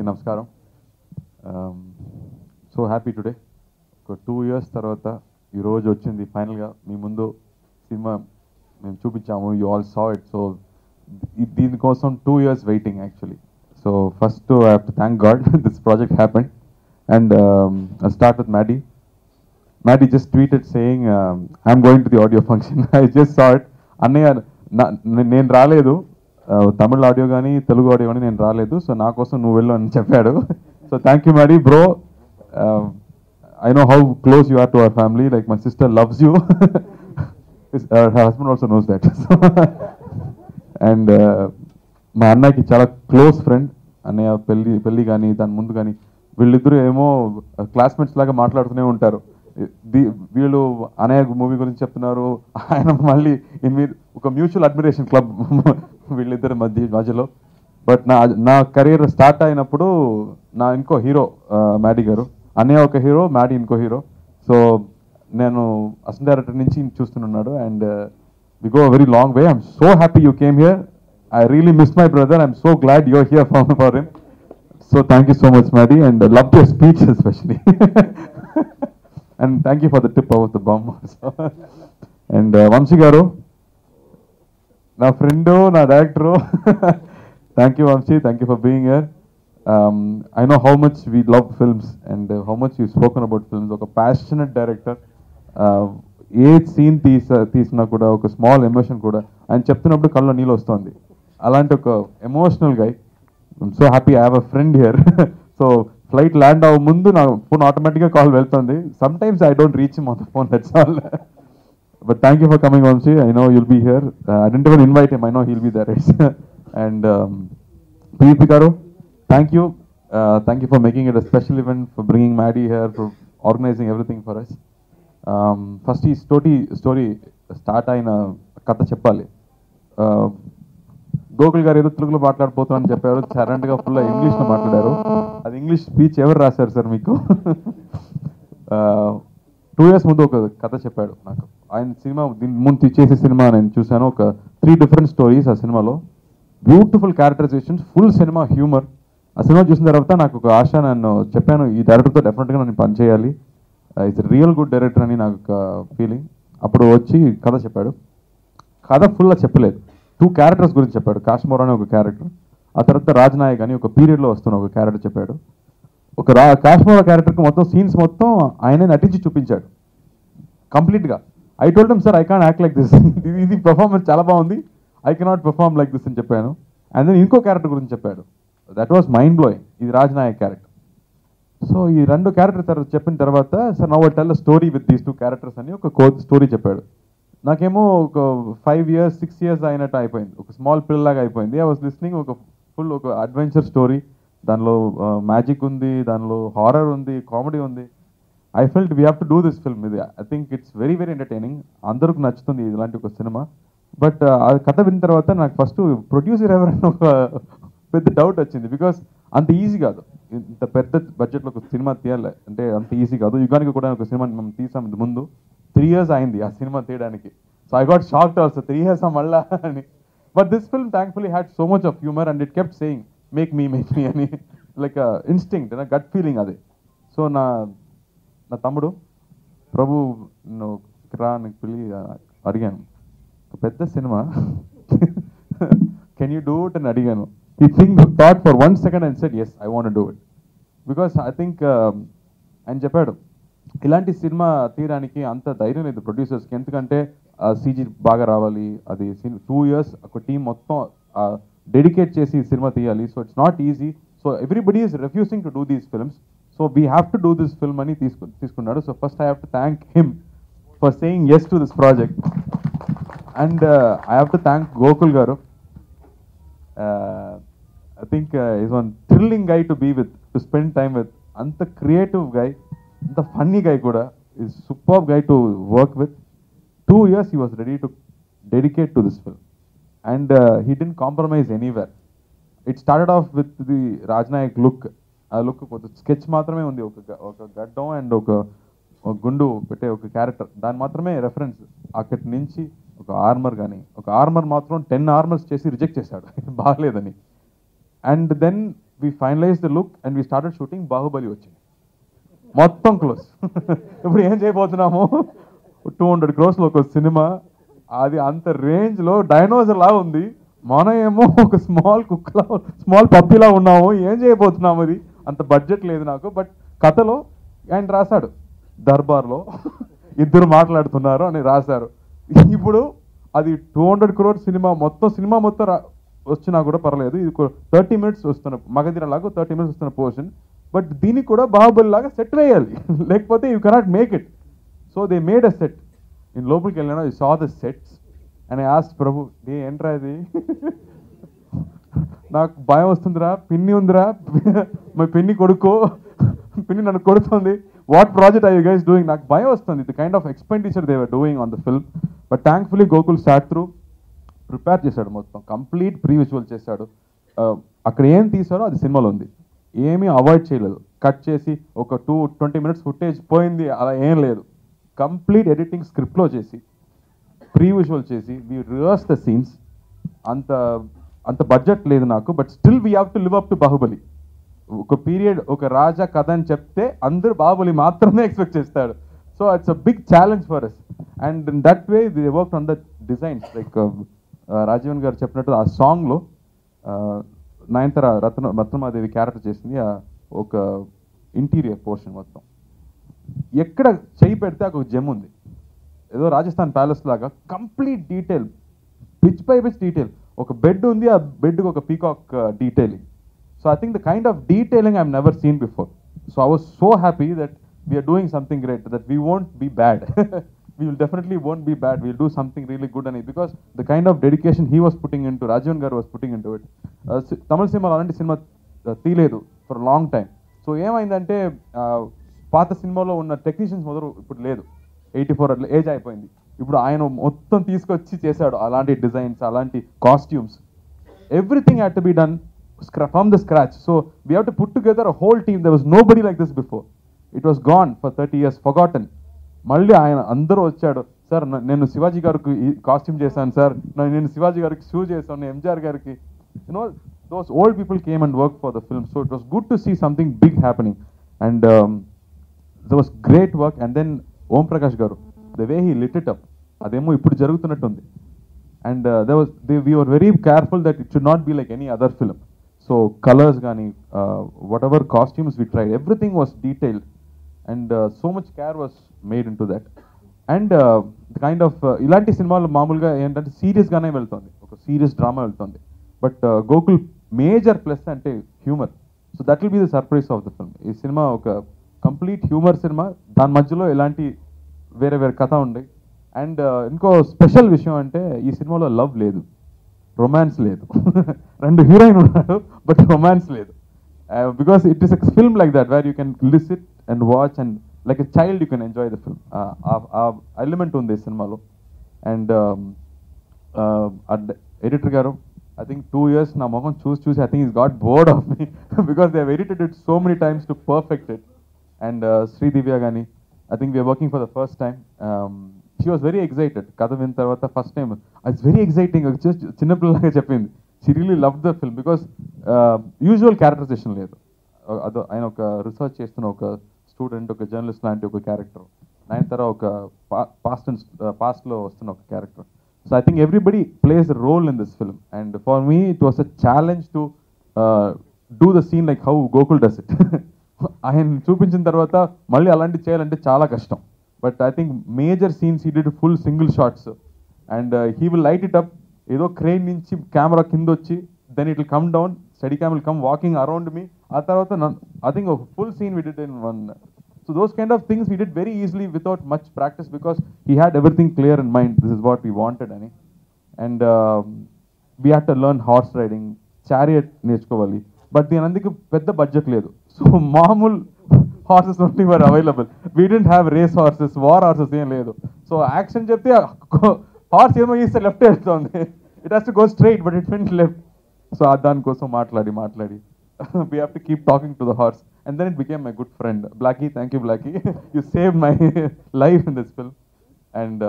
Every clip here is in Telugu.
అందరికీ నమస్కారం. So happy today. ఒక 2 years తర్వాత ఈరోజు వచ్చింది ఫైనల్గా మీ ముందు సినిమా మేము చూపించాము. You all saw it. So దీనికోసం 2 years waiting actually. So first I have to thank God this project happened. And I start with Maddie. Maddie just tweeted saying, I'm going to the audio function. I just saw it. అన్నయ్య నేను రాలేదు, తమిళ ఆడియో కానీ తెలుగు ఆడియో కానీ నేను రాలేదు, సో నా కోసం నువ్వు వెళ్ళు అని చెప్పాడు. So thank you Maddie, bro. I know how close you are to our family. Like my sister loves you. Her husband also knows that. And మా అన్నకి చాలా క్లోజ్ ఫ్రెండ్. అన్నయ్య పెళ్ళి కానీ దాని ముందు కానీ వీళ్ళిద్దరూ ఏమో క్లాస్మేట్స్ లాగా మాట్లాడుతూనే ఉంటారు. వీళ్ళు అన్నయ్య మూవీ గురించి చెప్తున్నారు, ఆయన మళ్ళీ ఒక మ్యూచువల్ అడ్మిరేషన్ క్లబ్ వీళ్ళిద్దరి మధ్యలో. బట్ నా కెరీర్ స్టార్ట్ అయినప్పుడు నా ఇంకో హీరో Maddie గారు. అన్నయ్య ఒక హీరో, Maddie ఇంకో హీరో. సో నేను అసిస్టెంట్ డైరెక్టర్ నుంచి చూస్తున్నాడు. And we go very long way. I'm so happy you came here. I really miss my brother. I'm so glad you're here for him. So thank you so much Maddie, and love your speech especially. And thank you for the tip of the bomb also. And Vamsi garu, na friend, na director. Thank you Vamsi, thank you for being here. I know how much we love films and how much you've spoken about films. Oka passionate director. A scene తీసినా కూడా ఒక స్మాల్ ఎమోషన్ కూడా ఆయన చెప్తున్నప్పుడు కళ్ళలో నీళ్ళు వస్తుంది. అలాంటి ఒక emotional guy. I'm so happy I have a friend here. So flight land అవ్వ ముందు నా ఫోన్ ఆటోమేటిక్గా కాల్ వెళ్తుంది. Some times I don't reach him on the phone, that's all. But thank you for coming Vamsi. I know you'll be here. I didn't even invite him. I know he'll be there. And Preeti garu, thank you. Thank you for making it a special event, for bringing Maddie here, for organizing everything for us. First ఈ స్టోరీ స్టార్ట్ అయిన కథ చెప్పాలి. గోకుల్ గారు ఏదో తెలుగులో మాట్లాడిపోతామని చెప్పారు, సడన్గా ఫుల్ ఇంగ్లీష్లో మాట్లాడారు. అది ఇంగ్లీష్ స్పీచ్ ఎవరు రాశారు సార్ మీకు? 2 years ముందు ఒక కథ చెప్పాడు నాకు. ఆయన సినిమా దీని ముందు చేసే సినిమా నేను చూశాను. ఒక 3 different స్టోరీస్ ఆ సినిమాలో. Beautiful characterisations, full cinema humour. ఆ సినిమా చూసిన తర్వాత నాకు ఒక ఆశ, నేను చెప్పాను ఈ డైరెక్టర్తో డెఫినెట్గా నేను పని చేయాలి, ఇట్స్ రియల్ గుడ్ డైరెక్టర్ అని నాకు ఒక ఫీలింగ్. అప్పుడు వచ్చి కథ చెప్పాడు. కథ ఫుల్గా చెప్పలేదు, 2 characters గురించి చెప్పాడు. కాశ్మోర్ అనే ఒక క్యారెక్టర్, ఆ తర్వాత రాజ్నాయక్ అని ఒక పీరియడ్లో వస్తున్న ఒక క్యారెక్టర్ చెప్పాడు. ఒక కాశ్మోర్ క్యారెక్టర్కి మొత్తం సీన్స్ మొత్తం ఆయనే నటించి చూపించాడు కంప్లీట్గా. I told him sir I can't act like this, ఇది పర్ఫార్మెన్స్ చాలా బాగుంది, I cannot perform like this అని చెప్పాను. అండ్ దెన్ ఇంకో క్యారెక్టర్ గురించి చెప్పాడు, దట్ వాస్ మైండ్ బ్లోయింగ్. ఇది రాజ్నాయక్ క్యారెక్టర్. సో ఈ 2 క్యారెక్టర్ చెప్పిన తర్వాత sir now I tell a story with these 2 characters అని ఒక స్టోరీ చెప్పాడు. నాకేమో ఒక 5 years 6 years అయినట్టు అయిపోయింది, ఒక స్మాల్ పిల్లలాగా అయిపోయింది. ఐ వాస్ లిస్నింగ్, ఒక ఫుల్ ఒక అడ్వెంచర్ స్టోరీ, దానిలో మ్యాజిక్ ఉంది, దానిలో హారర్ ఉంది, కామెడీ ఉంది. I felt we have to do this film. ఇది I think it's very very entertaining, అందరికి నచ్చుతుంది ఇలాంటి ఒక సినిమా. బట్ ఆ కథ విన్న తర్వాత నాకు ఫస్ట్ ప్రొడ్యూసర్ ఎవరైనా ఒక పెద్ద డౌట్ వచ్చింది. బికాస్ అంత ఈజీ కాదు, ఇంత పెద్ద బడ్జెట్లో ఒక సినిమా తీయాలి అంటే అంత ఈజీ కాదు. యుగానికి కూడా ఒక సినిమా మనం తీసాం ముందు, 3 years అయింది ఆ సినిమా తీయడానికి. So I got shocked also, 3 years మళ్ళా అని. But this film thankfully had so much of humour and it kept saying make me అని, లైక్ ఇన్స్టింక్ట్, నా గట్ ఫీలింగ్ అది. సో నా తమ్ముడు ప్రభు రా నీకు పిల్లి అడిగాను, పెద్ద cinema can you do it అని అడిగాను. He thought for 1 second and said, yes, I want to do it. Because I think, ఆయన చెప్పాడు ఇలాంటి సినిమా తీయడానికి అంత ధైర్యం లేదు ప్రొడ్యూసర్స్కి. ఎందుకంటే సీజీ బాగా రావాలి, అది 2 years ఒక టీం మొత్తం డెడికేట్ చేసి సినిమా తీయాలి. So it's not easy. So everybody is refusing to do these films. So we have to do this film అని తీసుకున్నాడు. So first I have to thank him for saying yes to this project. And I have to thank Gokul garu. I think he's one thrilling guy to be with, to spend time with. Anta creative guy, anta funny guy kuda, is superb guy to work with. 2 years he was ready to dedicate to this film, and he didn't compromise anywhere. It started off with the Rajnayak look. ఆ లుక్ స్కెచ్ మాత్రమే ఉంది, ఒక గడ్డం అండ్ ఒక గుండు పెట్టే ఒక క్యారెక్టర్, దాని మాత్రమే రెఫరెన్స్. అక్కడి నుంచి ఒక ఆర్మర్ మాత్రం 10 armors చేసి రిజెక్ట్ చేశాడు బాగలేదని. And then we finalise the look and we started shooting. Baahubali వచ్చింది, మొత్తం క్లోజ్. ఇప్పుడు ఏం చేయబోతున్నాము, 200 crores ఒక సినిమా, అది అంత రేంజ్లో డైనోసర్ లా ఉంది, మనం ఏమో ఒక స్మాల్ కుక్లా స్మాల్ పప్పీలా ఉన్నాము, ఏం చేయబోతున్నాము, అది అంత బడ్జెట్ లేదు నాకు. బట్ కథలో ఆయన రాశాడు, దర్బార్లో ఇద్దరు మాట్లాడుతున్నారు అని రాశారు. ఇప్పుడు అది 200 crores సినిమా మొత్తం వచ్చినా కూడా పర్లేదు, ఇది 30 minutes వస్తున్న మగధీర లాగా 30 minutes వస్తున్న పోర్షన్. బట్ దీనికి కూడా బాహుబలి లాగా సెట్ వేయాలి, లేకపోతే you cannot make it. So they made a set. నేను లోపలికి వెళ్ళాను, I saw the sets and I asked Prabhu, ఏంట్రా ఇది, నాకు భయం వస్తుందిరా, పిన్ని ఉందిరా, మా పిన్ని కొడుకో, పిన్ని నన్ను కొడుతుంది, what project are you guys doing, నాకు భయం వస్తుంది, the kind of expenditure they were doing on the film. But thankfully Gokul sat through, prepare చేశాడు, మొత్తం కంప్లీట్ ప్రీ విజువల్ చేశాడు. అక్కడ ఏం తీసారో అది సినిమాలో ఉంది, ఏమీ అవాయిడ్ చేయలేదు. కట్ చేసి ఒక 20 minutes ఫుటేజ్ పోయింది అలా ఏం లేదు, కంప్లీట్ ఎడిటింగ్ స్క్రిప్ట్లో చేసి ప్రీ విజువల్ చేసి వి రివర్స్ ద సీన్స్. అంత బడ్జెట్ లేదు నాకు, but still we have to live up to Baahubali. ఒక పీరియడ్, ఒక రాజా కథ అని చెప్తే అందరూ బాహుబలి మాత్రమే ఎక్స్పెక్ట్ చేస్తాడు. So it's a big challenge for us, and in that way we work on the designs. Like Rajeevan గారు చెప్పినట్టు ఆ సాంగ్లో నయనతార రత్నమాదేవి క్యారెక్టర్ చేసింది ఒక ఇంటీరియర్ పోర్షన్ మొత్తం. ఎక్కడ చేయి పెడితే ఒక జెమ్ ఉంది, ఏదో రాజస్థాన్ ప్యాలెస్ లాగా complete detail, pitch by pitch detail. ఒక బెడ్ ఉంది, ఆ బెడ్కి ఒక peacock detailing. So I think the kind of detailing I never seen before. So I was so happy that we're doing something great, that we won't be bad. We will definitely won't be bad. We'll do something really good on it, because the kind of dedication he was putting into, Rajavan garu was putting into it. Tamil cinema alanti cinema తీలేదు for a long time. So ఏమైందంటే పాత సినిమాలో ఉన్న టెక్నీషియన్స్ మొదలు ఇప్పుడు లేదు, 84 ఏజ్ అయిపోయింది. ఇప్పుడు ఆయన మొత్తం తీసుకొచ్చి చేశాడు అలాంటి డిజైన్స్, అలాంటి costumes. Everything had to be done from the scratch. So we have to put together a whole team. There was nobody like this before. It was gone for 30 years, forgotten. మళ్ళీ ఆయన అందరూ వచ్చాడు, సార్ నేను శివాజీ గారికి కాస్ట్యూమ్ చేశాను సార్, నేను శివాజీ గారికి షూ చేశాను, ఎంజిఆర్ గారికి, you know those old people came and work for the film. So it was good to see something big happening, and that was great work. And then Om Prakash garu, the way he lit it up, అదేమో ఇప్పుడు జరుగుతున్నట్టుంది. And we were very careful that it should not be like any other film. So colors కానీ whatever costumes we tried, everything was detailed, and so much care was made into that. And the kind of ఇలాంటి సినిమాలు మామూలుగా ఏంటంటే సీరియస్గానే వెళ్తుంది, ఒక సీరియస్ డ్రామా వెళ్తుంది. బట్ గోకుల్ మేజర్ ప్లస్ అంటే humour. So that will be the surprise of the film. ఈ సినిమా ఒక కంప్లీట్ హ్యూమర్ సినిమా, దాని మధ్యలో ఎలాంటి వేరే వేరే కథ ఉంది. అండ్ ఇంకో స్పెషల్ విషయం అంటే ఈ సినిమాలో లవ్ లేదు, రొమాన్స్ లేదు. 2 హీరోయిన్ ఉన్నారు, బట్ రొమాన్స్ లేదు. Because it is a film like that where you can listen and watch, and like a child you can enjoy the film. Element on this cinema lo. And editor garu, I think 2 years na moham choose I think he's got bored of me because they have edited it so many times to perfect it. And Sri Divya gani, I think we are working for the first time. She was very excited. Katha vin tarvata first time it's very exciting, just chinna pillalaga cheppindi. She really loved the film because usual characterization లేదు. ఆయన ఒక రీసెర్చ్ చేస్తున్న ఒక స్టూడెంట్, ఒక జర్నలిస్ట్ లాంటి ఒక క్యారెక్టర్, నయనతార ఒక పాస్ట్లో వస్తున్న ఒక character. So I think everybody plays a role in this film, and for me it was a challenge to do the scene like how Gokul does it. ఆయన చూపించిన తర్వాత మళ్ళీ అలాంటి చేయాలంటే చాలా కష్టం. But I think major scenes he did full single shots, and he will light it up. ఏదో క్రెయిన్ నుంచి కెమెరా కింద వచ్చి, then it will come down, steadicam will come walking around me. ఆ తర్వాత ఐ థింక్ ఒక full scene we did in one. So those kind of things we did very easily without much practice, because he had everything clear in mind, this is what we wanted అని. And we had to learn horse riding, chariot నేర్చుకోవాలి. బట్ దీని అందుకు పెద్ద బడ్జెట్ లేదు. సో మామూలు horses only were available. We didn't have race horses, war horses ఏం లేదు. సో యాక్షన్ చెప్తే హార్స్ ఏమో ఇస్తే లెఫ్ట్ వెళ్తుంది, it has to go straight, but it went left. So దానికోసం మాట్లాడి we have to keep talking to the horse, and then it became my good friend. Blackie, thank you Blackie. You saved my life in this film. And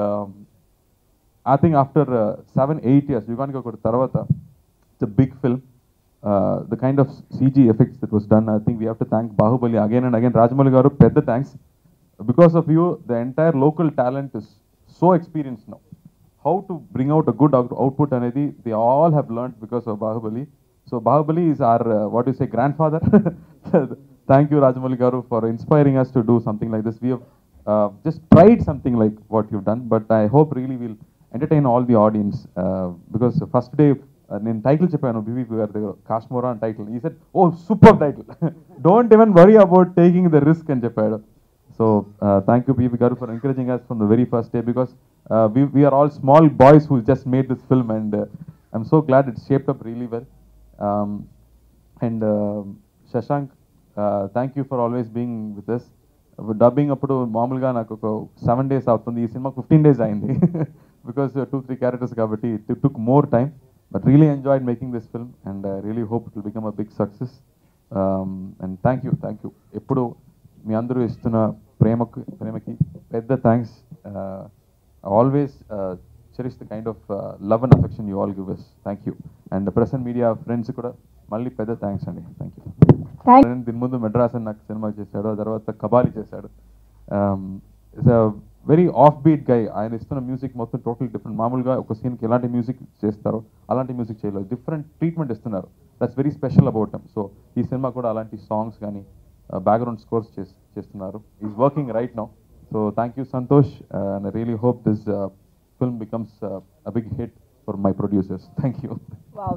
I think after 7-8 years, Yugan Gakur Taravata, it's a big film. the kind of CG effects that was done. I think we have to thank Bahubali again and again. Rajamouli garu, pedda thanks. Because of you, the entire local talent is so experienced now. How to bring out a good output anedi, they all have learned because of Bahubali. So Bahubali is our, what do you say, grandfather. Thank you, Rajamouli garu, for inspiring us to do something like this. We have just tried something like what you've done, but I hope really we'll entertain all the audience. Because first day, నేను టైటిల్ చెప్పాను బీవీపీ గారి దగ్గర, కాశ్మోరా అని టైటిల్. ఈ సెట్ ఓ super title, don't even worry about taking the risk అని చెప్పాడు. సో థ్యాంక్ యూ బీవీ గారు for encouraging us from the very first day, because we are all small boys who just made this film, and I'm so glad it's shaped up really well. And Shashank, thank you for always being with us. Dubbing అప్పుడు మామూలుగా నాకు ఒక 7 days అవుతుంది, ఈ సినిమా 15 days అయింది. బికాస్ 2-3 క్యారెక్టర్స్ కాబట్టి it took more time, but really enjoyed making this film, and I really hope it will become a big success. And thank you ఎప్పుడు మీ అందరూ ఇస్తున్న ప్రేమకి పెద్ద thanks. Always cherish the kind of love and affection you all give us. Thank you. And press and media friends కూడా మళ్ళీ పెద్ద థ్యాంక్స్ అండి. Thank you. దీని ముందు మెడ్రాస్ అని నాకు సినిమా చేశాడు, ఆ తర్వాత కబాలి చేశాడు. It's a very off beat guy. ఆయన ఇస్తున్న మ్యూజిక్ మొత్తం టోటల్ డిఫరెంట్. మామూలుగా ఒక సీన్కి ఎలాంటి మ్యూజిక్ చేస్తారో అలాంటి మ్యూజిక్ చేయలేదు, డిఫరెంట్ ట్రీట్మెంట్ ఇస్తున్నారు. That's very special about them. So ఈ సినిమా కూడా అలాంటి సాంగ్స్ కానీ బ్యాక్గ్రౌండ్ స్కోర్స్ చేస్తున్నారు. Is working right now. So thank you Santosh, and I really hope this film becomes a big hit for my producers. Thank you. Wow.